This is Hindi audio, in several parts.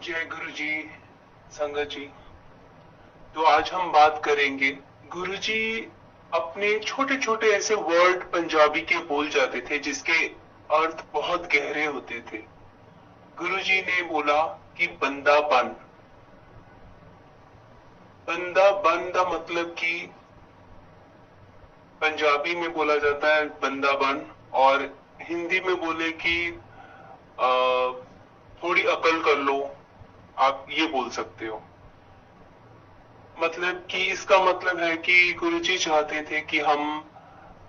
जय गुरु जी, संगत जी। तो आज हम बात करेंगे। गुरु जी अपने छोटे छोटे ऐसे वर्ड पंजाबी के बोल जाते थे जिसके अर्थ बहुत गहरे होते थे। गुरु जी ने बोला कि बंदा बन। बंदा बन का मतलब कि पंजाबी में बोला जाता है बंदा बन, और हिंदी में बोले कि थोड़ी अकल कर लो, आप ये बोल सकते हो। मतलब कि इसका मतलब है कि गुरुजी चाहते थे कि हम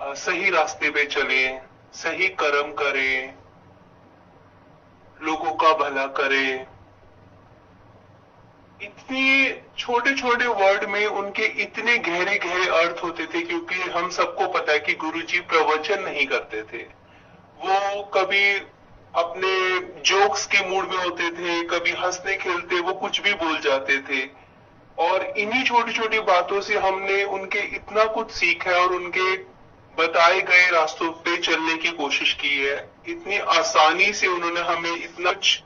सही रास्ते पे चले, सही कर्म करें, लोगों का भला करें। इतने छोटे छोटे वर्ड में उनके इतने गहरे गहरे अर्थ होते थे, क्योंकि हम सबको पता है कि गुरुजी प्रवचन नहीं करते थे। वो कभी अपने जोक्स के मूड में होते थे, कभी हंसते खेलते वो कुछ भी बोल जाते थे। और इन्हीं छोटी छोटी बातों से हमने उनके इतना कुछ सीखा है और उनके बताए गए रास्तों पे चलने की कोशिश की है। इतनी आसानी से उन्होंने हमें इतना कुछ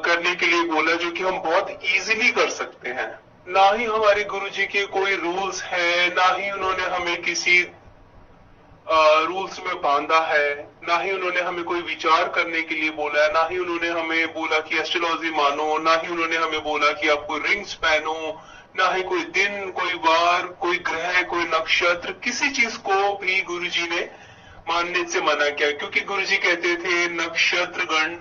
करने के लिए बोला जो कि हम बहुत इजीली कर सकते हैं। ना ही हमारे गुरुजी के कोई रूल्स हैं, ना ही उन्होंने हमें किसी रूल्स में बांधा है, ना ही उन्होंने हमें कोई विचार करने के लिए बोला है, ना ही उन्होंने हमें बोला कि एस्ट्रोलॉजी मानो, ना ही उन्होंने हमें बोला कि आप कोई रिंग्स पहनो, ना ही कोई दिन, कोई वार, कोई ग्रह, कोई नक्षत्र, किसी चीज को भी गुरुजी ने मानने से मना किया। क्योंकि गुरुजी कहते थे नक्षत्र गण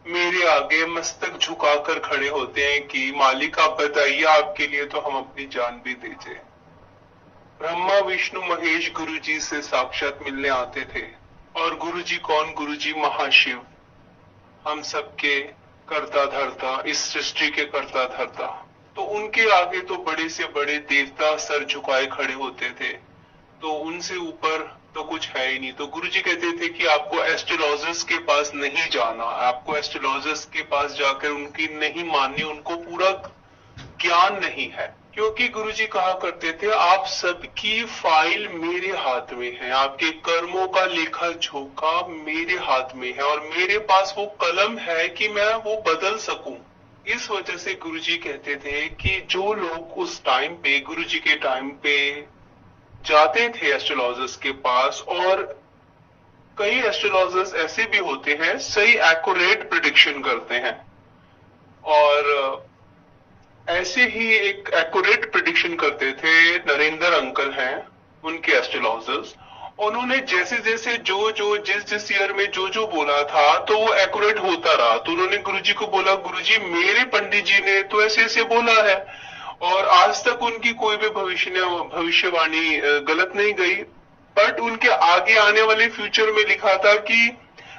मेरे आगे मस्तक झुकाकर खड़े होते हैं कि मालिक आप बताइए, आपके लिए तो हम अपनी जान भी दे दें। ब्रह्मा विष्णु महेश गुरुजी से साक्षात मिलने आते थे। और गुरुजी कौन? गुरुजी महाशिव, हम सबके कर्ता धर्ता, इस सृष्टि के कर्ता धर्ता। तो उनके आगे तो बड़े से बड़े देवता सर झुकाए खड़े होते थे, तो उनसे ऊपर तो कुछ है ही नहीं। तो गुरुजी कहते थे कि आपको एस्ट्रोलॉजर्स के पास नहीं जाना, आपको एस्ट्रोलॉजर्स के पास जाकर उनकी नहीं माननी, उनको पूरा ज्ञान नहीं है। क्योंकि गुरुजी कहा करते थे आप सबकी फाइल मेरे हाथ में है, आपके कर्मों का लेखा जोखा मेरे हाथ में है, और मेरे पास वो कलम है कि मैं वो बदल सकूं। इस वजह से गुरुजी कहते थे कि जो लोग उस टाइम पे, गुरुजी के टाइम पे जाते थे एस्ट्रोलॉजर्स के पास, और कई एस्ट्रोलॉजर्स ऐसे भी होते हैं सही एक्यूरेट प्रिडिक्शन करते हैं, और ऐसे ही एक एक्यूरेट प्रिडिक्शन करते थे नरेंद्र अंकल हैं, उनके एस्ट्रोलॉजर्स। उन्होंने जैसे जैसे जो जो जिस जिस ईयर में जो जो बोला था तो वो एक्यूरेट होता रहा। तो उन्होंने गुरुजी को बोला गुरुजी मेरे पंडित जी ने तो ऐसे ऐसे बोला है, और आज तक उनकी कोई भी भविष्यवाणी गलत नहीं गई। बट उनके आगे आने वाले फ्यूचर में लिखा था कि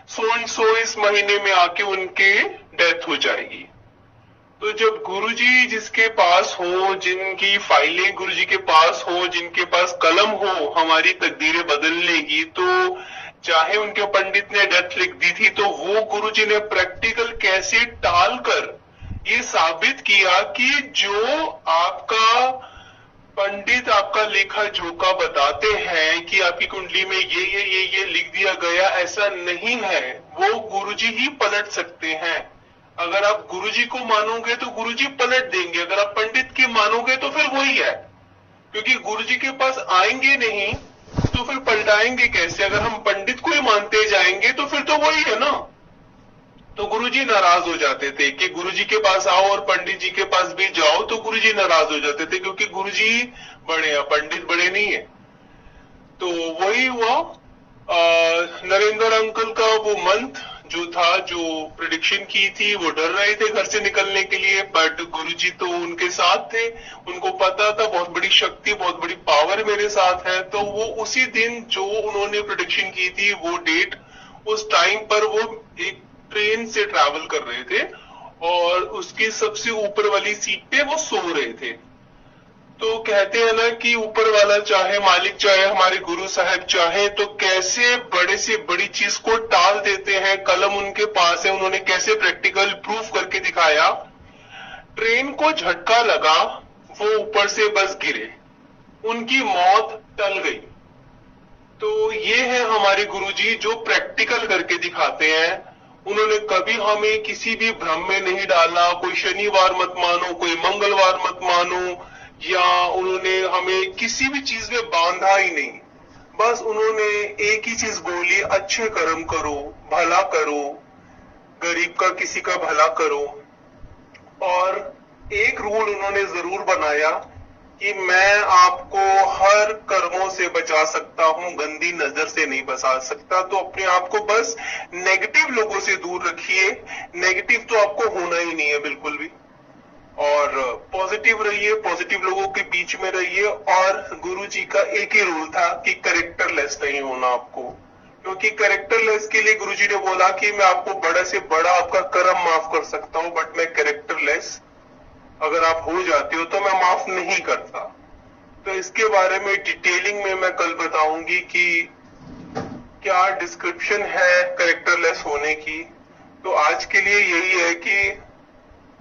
सो एंड सो इस महीने में आके उनके डेथ हो जाएगी। तो जब गुरुजी जिसके पास हो, जिनकी फाइलें गुरुजी के पास हो, जिनके पास कलम हो हमारी तकदीरें बदलने की, तो चाहे उनके पंडित ने डेथ लिख दी थी तो वो गुरुजी ने प्रैक्टिकल कैसे टाल कर ये साबित किया कि जो आपका पंडित आपका लेखा जोखा बताते हैं कि आपकी कुंडली में ये लिख दिया गया, ऐसा नहीं है। वो गुरुजी ही पलट सकते हैं। अगर आप गुरुजी को मानोगे तो गुरुजी पलट देंगे, अगर आप पंडित की मानोगे तो फिर वही है। क्योंकि गुरुजी के पास आएंगे नहीं तो फिर पलटाएंगे कैसे? अगर हम पंडित को ही मानते जाएंगे तो फिर तो वही है ना। तो गुरुजी नाराज हो जाते थे कि गुरुजी के पास आओ और पंडित जी के पास भी जाओ, तो गुरुजी नाराज हो जाते थे क्योंकि गुरुजी बड़े हैं, पंडित बड़े नहीं है। तो वही हुआ। नरेंद्र अंकल का वो मंथ जो था, जो प्रिडिक्शन की थी, वो डर रहे थे घर से निकलने के लिए, बट गुरुजी तो उनके साथ थे। उनको पता था बहुत बड़ी शक्ति, बहुत बड़ी पावर मेरे साथ है। तो वो उसी दिन जो उन्होंने प्रिडिक्शन की थी वो डेट, उस टाइम पर वो एक ट्रेन से ट्रैवल कर रहे थे और उसकी सबसे ऊपर वाली सीट पे वो सो रहे थे। तो कहते हैं ना कि ऊपर वाला चाहे, मालिक चाहे, हमारे गुरु साहब चाहे तो कैसे बड़े से बड़ी चीज को टाल देते हैं। कलम उनके पास है, उन्होंने कैसे प्रैक्टिकल प्रूफ करके दिखाया। ट्रेन को झटका लगा, वो ऊपर से बस गिरे, उनकी मौत टल गई। तो ये है हमारे गुरुजी जो प्रैक्टिकल करके दिखाते हैं। उन्होंने कभी हमें किसी भी भ्रम में नहीं डाला, कोई शनिवार मत मानो, कोई मंगलवार मत मानो, या उन्होंने हमें किसी भी चीज में बांधा ही नहीं। बस उन्होंने एक ही चीज बोली, अच्छे कर्म करो, भला करो, गरीब का किसी का भला करो। और एक रूल उन्होंने जरूर बनाया कि मैं आपको हर कर्मों से बचा सकता हूं, गंदी नजर से नहीं बचा सकता। तो अपने आप को बस नेगेटिव लोगों से दूर रखिए, नेगेटिव तो आपको होना ही नहीं है बिल्कुल भी, और पॉजिटिव रहिए, पॉजिटिव लोगों के बीच में रहिए। और गुरुजी का एक ही रूल था कि कैरेक्टरलेस नहीं होना आपको, क्योंकि कैरेक्टरलेस के लिए गुरुजी ने बोला कि मैं आपको बड़ा से बड़ा आपका कर्म माफ कर सकता हूं, बट मैं कैरेक्टरलेस अगर आप हो जाते हो तो मैं माफ नहीं करता। तो इसके बारे में डिटेलिंग में मैं कल बताऊंगी कि क्या डिस्क्रिप्शन है कैरेक्टरलेस होने की। तो आज के लिए यही है कि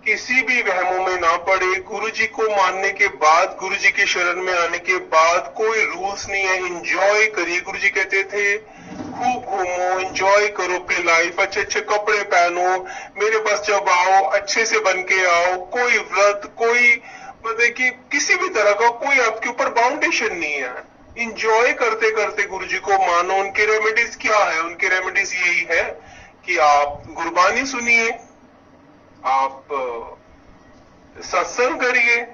किसी भी वहमों में ना पड़े। गुरुजी को मानने के बाद, गुरुजी के शरण में आने के बाद कोई रूल्स नहीं है, एंजॉय करिए। गुरुजी कहते थे खूब घूमो, एंजॉय करो अपनी लाइफ, अच्छे अच्छे कपड़े पहनो, मेरे पास जब आओ अच्छे से बन के आओ, कोई व्रत, कोई मतलब कि किसी भी तरह का कोई आपके ऊपर बाउंडेशन नहीं है। इंजॉय करते करते गुरुजी को मानो। उनके रेमेडीज क्या है? उनके रेमेडीज यही है कि आप गुरबानी सुनिए, आप सत्संग करिए,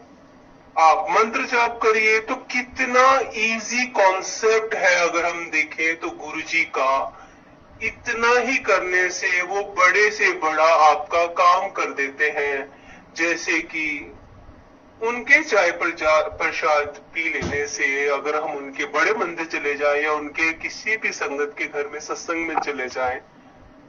आप मंत्र जाप करिए। तो कितना इजी कॉन्सेप्ट है अगर हम देखें तो गुरुजी का। इतना ही करने से वो बड़े से बड़ा आपका काम कर देते हैं। जैसे कि उनके चाय प्रसाद पी लेने से, अगर हम उनके बड़े मंदिर चले जाएं या उनके किसी भी संगत के घर में सत्संग में चले जाएं,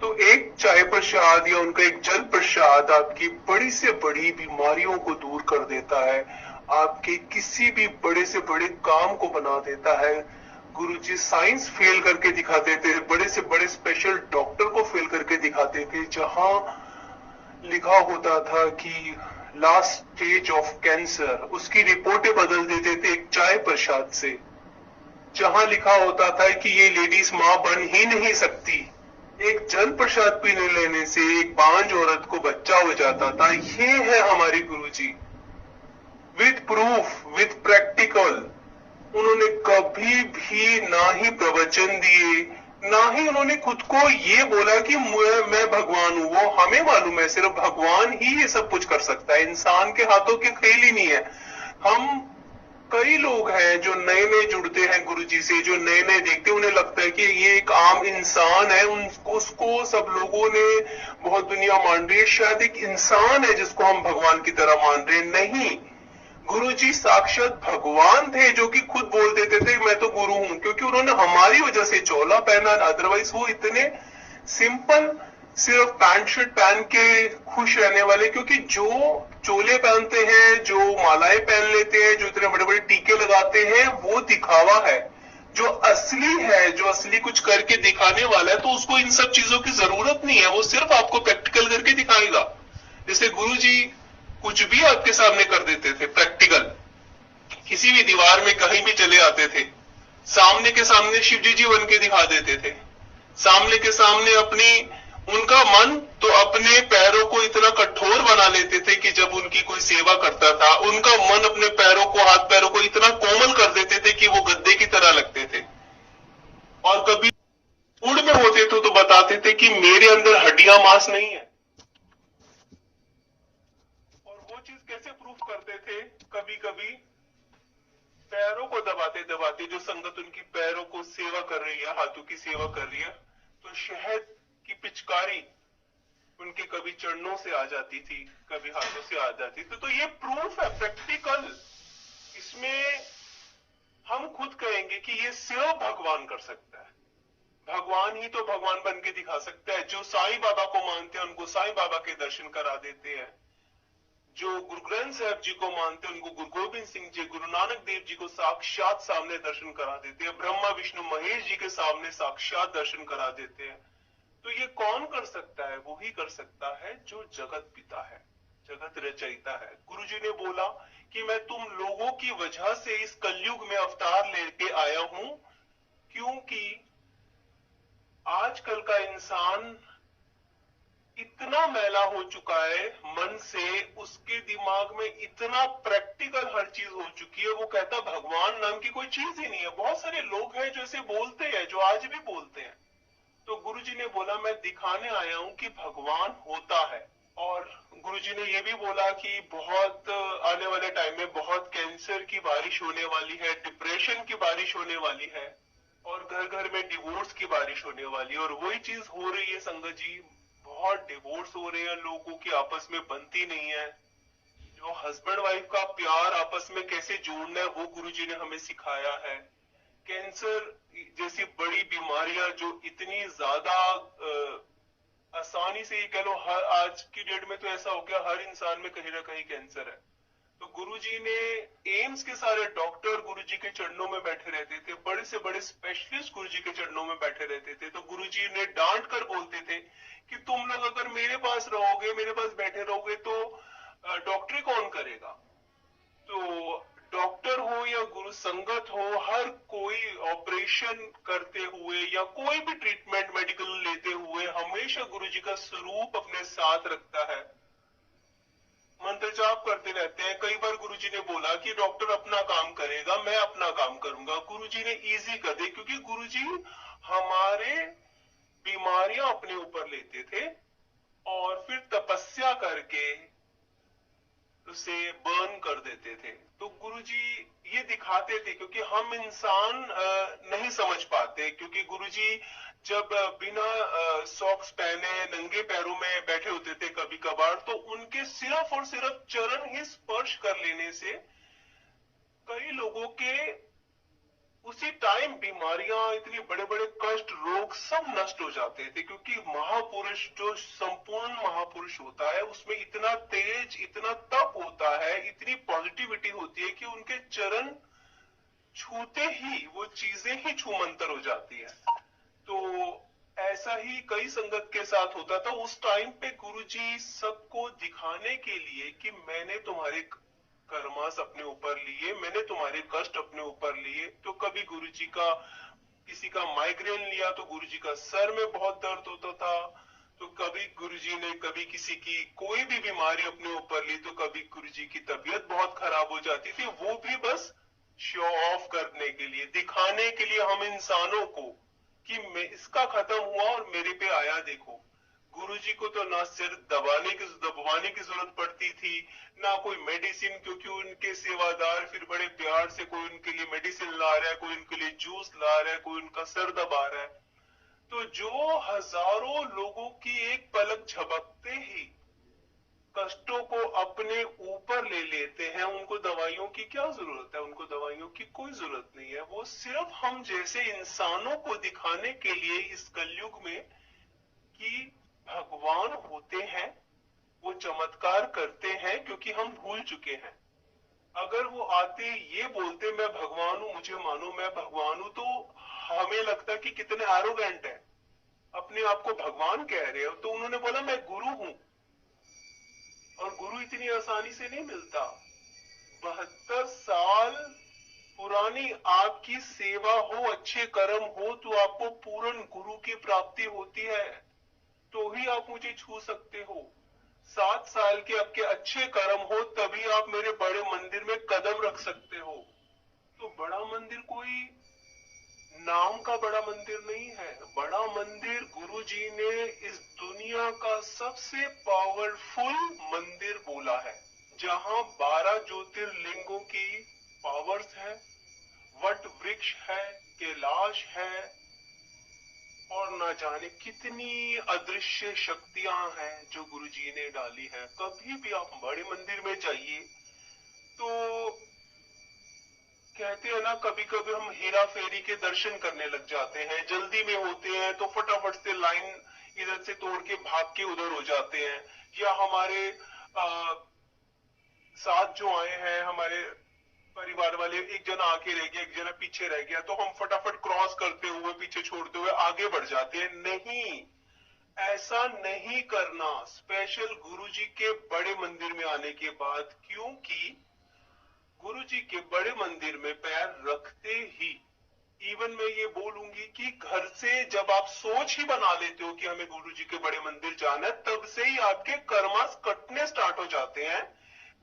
तो एक चाय प्रसाद या उनका एक जल प्रसाद आपकी बड़ी से बड़ी बीमारियों को दूर कर देता है, आपके किसी भी बड़े से बड़े काम को बना देता है। गुरुजी साइंस फेल करके दिखाते थे, बड़े से बड़े स्पेशल डॉक्टर को फेल करके दिखाते थे। जहां लिखा होता था कि लास्ट स्टेज ऑफ कैंसर, उसकी रिपोर्टें बदल देते थे एक चाय प्रसाद से। जहां लिखा होता था कि ये लेडीज मां बन ही नहीं सकती, एक जल प्रसाद पीने लेने से एक बांझ औरत को बच्चा हो जाता था। ये है हमारे गुरुजी, विद प्रूफ, विद प्रैक्टिकल। उन्होंने कभी भी ना ही प्रवचन दिए, ना ही उन्होंने खुद को ये बोला कि मैं भगवान हूं। वो हमें मालूम है सिर्फ भगवान ही ये सब कुछ कर सकता है, इंसान के हाथों के खेल ही नहीं है। हम कई लोग हैं जो नए नए जुड़ते हैं गुरुजी से, जो नए नए देखते हैं, उन्हें लगता है कि ये एक आम इंसान है, उसको सब लोगों ने बहुत दुनिया मान रही है, शायद एक इंसान है जिसको हम भगवान की तरह मान रहे हैं। नहीं, गुरुजी साक्षात भगवान थे जो कि खुद बोल देते थे मैं तो गुरु हूं, क्योंकि उन्होंने हमारी वजह से चोला पहना। अदरवाइज वो इतने सिंपल सिर्फ पैंट शर्ट पहन के खुश रहने वाले, क्योंकि जो चोले पहनते हैं, जो मालाएं पहन लेते हैं, जो इतने बड़े बड़े टीके लगाते हैं, वो दिखावा है। जो असली है, जो असली कुछ करके दिखाने वाला है, तो उसको इन सब चीजों की जरूरत नहीं है, वो सिर्फ आपको प्रैक्टिकल करके दिखाएगा। जैसे गुरुजी कुछ भी आपके सामने कर देते थे प्रैक्टिकल, किसी भी दीवार में कहीं भी चले आते थे, सामने के सामने शिवजी जी बन के दिखा देते थे, सामने के सामने अपनी उनका मन तो अपने पैरों को इतना कठोर बना लेते थे कि जब उनकी कोई सेवा करता था, उनका मन अपने पैरों को, हाथ पैरों को इतना कोमल कर देते थे कि वो गद्दे की तरह लगते थे। और कभी मूड में होते तो बताते थे कि मेरे अंदर हड्डियां मांस नहीं है। और वो चीज कैसे प्रूफ करते थे? कभी कभी पैरों को दबाते दबाते, जो संगत उनकी पैरों को सेवा कर रही है, हाथों की सेवा कर रही है, तो शहद की पिचकारी उनके कभी चरणों से आ जाती थी, कभी हाथों से आ जाती थी। तो ये प्रूफ है प्रैक्टिकल। इसमें हम खुद कहेंगे कि ये सिर्फ भगवान कर सकता है, भगवान ही तो भगवान बन के दिखा सकता है। जो साईं बाबा को मानते हैं उनको साईं बाबा के दर्शन करा देते हैं, जो गुरु ग्रंथ साहब जी को मानते हैं उनको गुरु गोविंद सिंह जी, गुरु नानक देव जी को साक्षात सामने दर्शन करा देते हैं, ब्रह्मा विष्णु महेश जी के सामने साक्षात दर्शन करा देते हैं। तो ये कौन कर सकता है? वो ही कर सकता है जो जगत पिता है, जगत रचयिता है। गुरुजी ने बोला कि मैं तुम लोगों की वजह से इस कलयुग में अवतार लेके आया हूं, क्योंकि आजकल का इंसान इतना मैला हो चुका है मन से, उसके दिमाग में इतना प्रैक्टिकल हर चीज हो चुकी है, वो कहता भगवान नाम की कोई चीज ही नहीं है। बहुत सारे लोग हैं जो ऐसे बोलते हैं, जो आज भी बोलते हैं। तो गुरुजी ने बोला मैं दिखाने आया हूं कि भगवान होता है। और गुरुजी ने ये भी बोला कि बहुत आने वाले टाइम में बहुत कैंसर की बारिश होने वाली है, डिप्रेशन की बारिश होने वाली है, और घर घर में डिवोर्स की बारिश होने वाली है। और वही चीज हो रही है संगत जी, बहुत डिवोर्स हो रहे हैं, लोगों की आपस में बनती नहीं है। जो हस्बैंड वाइफ का प्यार आपस में कैसे जोड़ना है वो गुरुजी ने हमें सिखाया है। कैंसर जैसी बड़ी बीमारियां जो इतनी ज्यादा आसानी से ये कह लो, हर आज की डेट में तो ऐसा हो गया हर इंसान में कहीं ना कहीं कैंसर है। तो गुरुजी ने, एम्स के सारे डॉक्टर गुरुजी के चरणों में बैठे रहते थे, बड़े से बड़े स्पेशलिस्ट गुरुजी के चरणों में बैठे रहते थे। तो गुरुजी ने डांट कर बोलते थे कि तुम लोग अगर मेरे पास रहोगे, मेरे पास बैठे रहोगे तो डॉक्टरी कौन करेगा। तो डॉक्टर हो या गुरु संगत हो, हर कोई ऑपरेशन करते हुए या कोई भी ट्रीटमेंट मेडिकल लेते हुए हमेशा गुरुजी का स्वरूप अपने साथ रखता है, मंत्र जाप करते रहते हैं। कई बार गुरुजी ने बोला कि डॉक्टर अपना काम करेगा, मैं अपना काम करूंगा। गुरुजी ने इजी कर दी, क्योंकि गुरुजी हमारे बीमारियां अपने ऊपर लेते थे और फिर तपस्या करके उसे बर्न कर देते थे। तो गुरुजी ये दिखाते थे, क्योंकि हम इंसान नहीं समझ पाते, क्योंकि गुरुजी जब बिना सॉक्स पहने नंगे पैरों में बैठे होते थे कभी कभार, तो उनके सिर्फ और सिर्फ चरण ही स्पर्श कर लेने से कई लोगों के उसी टाइम बीमारियां, इतने बड़े बड़े कष्ट, रोग सब नष्ट हो जाते थे। क्योंकि महापुरुष, जो संपूर्ण महापुरुष होता है, उसमें इतना तेज, इतना तप होता है, इतनी पॉजिटिविटी होती है कि उनके चरण छूते ही वो चीजें ही छूमंतर हो जाती है। तो ऐसा ही कई संगत के साथ होता था। उस टाइम पे गुरुजी सबको दिखाने के लिए कि मैंने तुम्हारे कर्मास अपने ऊपर लिए, मैंने तुम्हारे कष्ट अपने ऊपर लिए। तो कभी गुरुजी का, किसी का माइग्रेन लिया तो गुरुजी का सर में बहुत दर्द होता था। तो कभी गुरुजी ने कभी किसी की कोई भी बीमारी अपने ऊपर ली, तो कभी गुरुजी की तबीयत बहुत खराब हो जाती थी, वो भी बस शो ऑफ करने के लिए, दिखाने के लिए हम इंसानों को कि मैं, इसका खत्म हुआ और मेरे पे आया देखो। गुरुजी को तो ना सिर दबवाने की जरूरत पड़ती थी, ना कोई मेडिसिन, क्योंकि उनके सेवादार फिर बड़े प्यार से कोई उनके लिए मेडिसिन ला रहा है, कोई उनके लिए जूस ला रहा है, कोई उनका सर दबा रहा है। तो जो हजारों लोगों की एक पलक झपकते ही कष्टों को अपने ऊपर ले लेते हैं, उनको दवाइयों की क्या जरूरत है, उनको दवाइयों की कोई जरूरत नहीं है। वो सिर्फ हम जैसे इंसानों को दिखाने के लिए इस कलयुग में कि भगवान होते हैं, वो चमत्कार करते हैं, क्योंकि हम भूल चुके हैं। अगर वो आते ये बोलते मैं भगवान हूं, मुझे मानो मैं भगवान हूं, तो हमें लगता कि कितने एरोगेंट है, अपने आप को भगवान कह रहे हो। तो उन्होंने बोला मैं गुरु हूं, और गुरु इतनी आसानी से नहीं मिलता। 72 साल पुरानी आपकी सेवा हो, अच्छे कर्म हो, तो आपको पूर्ण गुरु की प्राप्ति होती है, तो ही आप मुझे छू सकते हो। 7 साल के आपके अच्छे कर्म हो, तभी आप मेरे बड़े मंदिर में कदम रख सकते हो। तो बड़ा मंदिर कोई नाम का बड़ा मंदिर नहीं है। बड़ा मंदिर गुरुजी ने इस दुनिया का सबसे पावरफुल मंदिर बोला है, जहां 12 ज्योतिर्लिंगों की पावर्स है, वट वृक्ष है, कैलाश है, और ना जाने कितनी अदृश्य शक्तियां हैं जो गुरुजी ने डाली है। कभी भी आप बड़े मंदिर में जाइए तो कहते हैं ना, कभी कभी हम हेरा फेरी के दर्शन करने लग जाते हैं, जल्दी में होते हैं तो फटाफट से लाइन इधर से तोड़ के भाग के उधर हो जाते हैं। या हमारे साथ जो आए हैं, हमारे परिवार वाले, एक जना आके रह गया, एक जना पीछे रह गया, तो हम फटाफट क्रॉस करते हुए, पीछे छोड़ते हुए आगे बढ़ जाते हैं। नहीं, ऐसा नहीं करना। स्पेशल गुरुजी के बड़े मंदिर में आने के बाद, क्योंकि गुरुजी के बड़े मंदिर में पैर रखते ही इवन मैं ये बोलूंगी कि घर से जब आप सोच ही बना लेते हो कि हमें गुरु जी के बड़े मंदिर जाना है, तब से ही आपके कर्मास कटने स्टार्ट हो जाते हैं।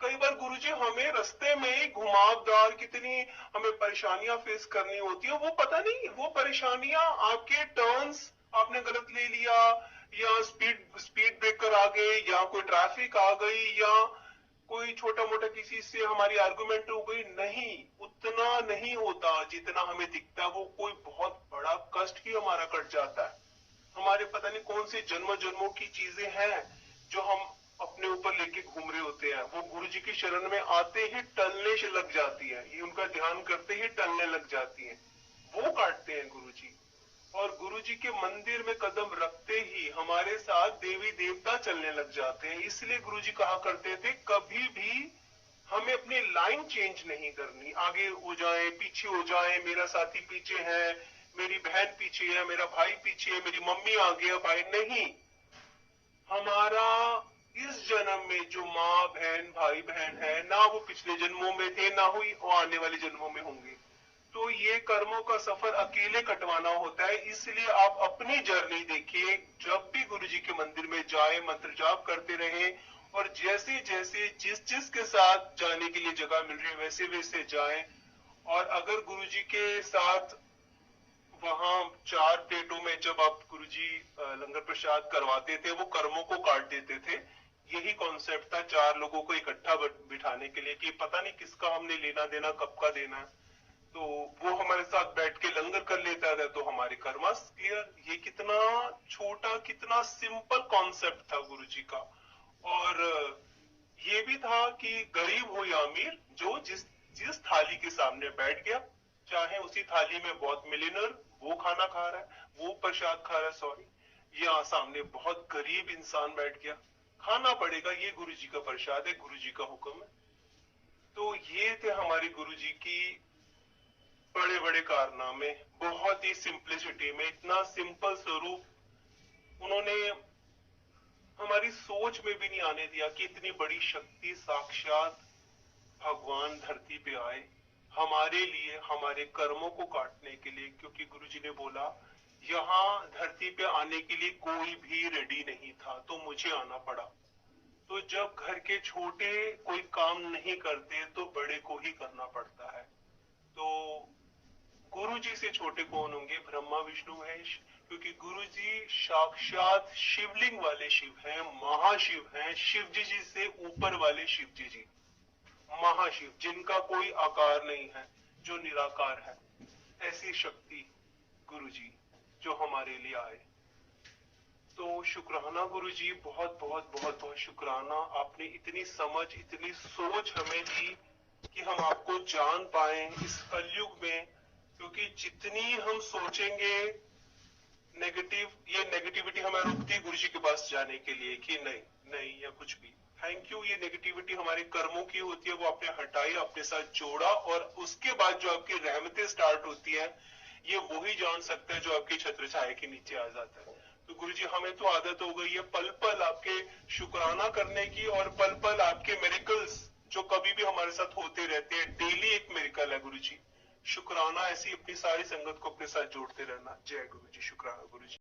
कई बार गुरुजी हमें रास्ते में ही घुमावदार कितनी हमें परेशानियां फेस करनी होती है, वो पता नहीं वो परेशानियां आपके टर्न्स आपने गलत ले लिया, या स्पीड स्पीड ब्रेकर आ गए, या कोई ट्रैफिक आ गई, या कोई छोटा मोटा किसी से हमारी आर्गुमेंट हो गई, नहीं, उतना नहीं होता जितना हमें दिखता है। वो कोई बहुत बड़ा कष्ट ही हमारा कट जाता है। हमारे पता नहीं कौन से जन्म जन्मों की चीजें हैं जो हम अपने ऊपर लेके घूम रहे होते हैं, वो गुरु जी की शरण में आते ही टलने से लग जाती है, ये उनका ध्यान करते ही टलने लग जाती है, वो काटते हैं गुरु जी। और गुरु जी के मंदिर में कदम रखते ही हमारे साथ देवी देवता चलने लग जाते हैं। इसलिए गुरु जी कहा करते थे कभी भी हमें अपनी लाइन चेंज नहीं करनी, आगे हो जाए पीछे हो जाए, मेरा साथी पीछे है, मेरी बहन पीछे है, मेरा भाई पीछे है, मेरी मम्मी आगे है, भाई नहीं। हमारा इस जन्म में जो माँ बहन भाई बहन है ना, वो पिछले जन्मों में थे ना हुई वो आने वाले जन्मों में होंगे। तो ये कर्मों का सफर अकेले कटवाना होता है। इसलिए आप अपनी जर्नी देखिए, जब भी गुरु जी के मंदिर में जाए मंत्र जाप करते रहे, और जैसे जैसे जिस जिस के साथ जाने के लिए जगह मिल रही है वैसे वैसे जाएं। और अगर गुरु जी के साथ वहां 4 प्लेटों में जब आप गुरुजी लंगर प्रसाद करवाते थे, वो कर्मों को काट देते थे। यही कॉन्सेप्ट था 4 लोगों को इकट्ठा बिठाने के लिए कि पता नहीं किसका हमने लेना देना कब का देना है, तो वो हमारे साथ बैठ के लंगर कर लेता था तो हमारे कर्मास क्लियर। ये कितना छोटा कितना सिंपल कॉन्सेप्ट था गुरुजी का। और ये भी था कि गरीब हो या अमीर, जो जिस जिस थाली के सामने बैठ गया, चाहे उसी थाली में बहुत मिलियनर वो खाना खा रहा है, वो प्रसाद खा रहा है, सॉरी, या सामने बहुत गरीब इंसान बैठ गया, खाना पड़ेगा, ये गुरु जी का प्रसाद है, गुरु जी का हुक्म है। तो ये थे हमारे गुरु जी की बड़े बड़े कारनामे, बहुत ही सिंप्लिसिटी में, इतना सिंपल स्वरूप उन्होंने हमारी सोच में भी नहीं आने दिया कि इतनी बड़ी शक्ति साक्षात भगवान धरती पे आए हमारे लिए, हमारे कर्मों को काटने के लिए। क्योंकि गुरुजी ने बोला यहाँ धरती पे आने के लिए कोई भी रेडी नहीं था, तो मुझे आना पड़ा। तो जब घर के छोटे कोई काम नहीं करते तो बड़े को ही करना पड़ता है। तो गुरु जी से छोटे कौन होंगे, ब्रह्मा विष्णु महेश, क्योंकि गुरु जी साक्षात शिवलिंग वाले शिव हैं, महाशिव हैं, शिव जी से ऊपर वाले शिव जी, महाशिव जिनका कोई आकार नहीं है, जो निराकार है। ऐसी शक्ति गुरु जी जो हमारे लिए आए। तो शुक्राना गुरु जी, बहुत बहुत बहुत बहुत शुक्राना, आपने इतनी समझ इतनी सोच हमें दी कि हम आपको जान पाए इस कलयुग में। क्योंकि जितनी हम सोचेंगे नेगेटिव, ये नेगेटिविटी हमें रुकती है गुरु जी के पास जाने के लिए कि नहीं नहीं या कुछ भी। थैंक यू, ये नेगेटिविटी हमारे कर्मों की होती है, वो आपने हटाई, अपने साथ जोड़ा, और उसके बाद जो आपकी रहमतें स्टार्ट होती है, ये वही जान सकता है जो आपकी छत्र छाया के नीचे आ जाता है। तो गुरु जी हमें तो आदत हो गई है पल पल आपके शुक्राना करने की, और पल पल आपके मेरिकल्स जो कभी भी हमारे साथ होते रहते हैं, डेली एक मेरिकल है गुरु जी। शुक्राना, ऐसी अपनी सारी संगत को अपने साथ जोड़ते रहना। जय गुरु जी, शुक्राना गुरु जी।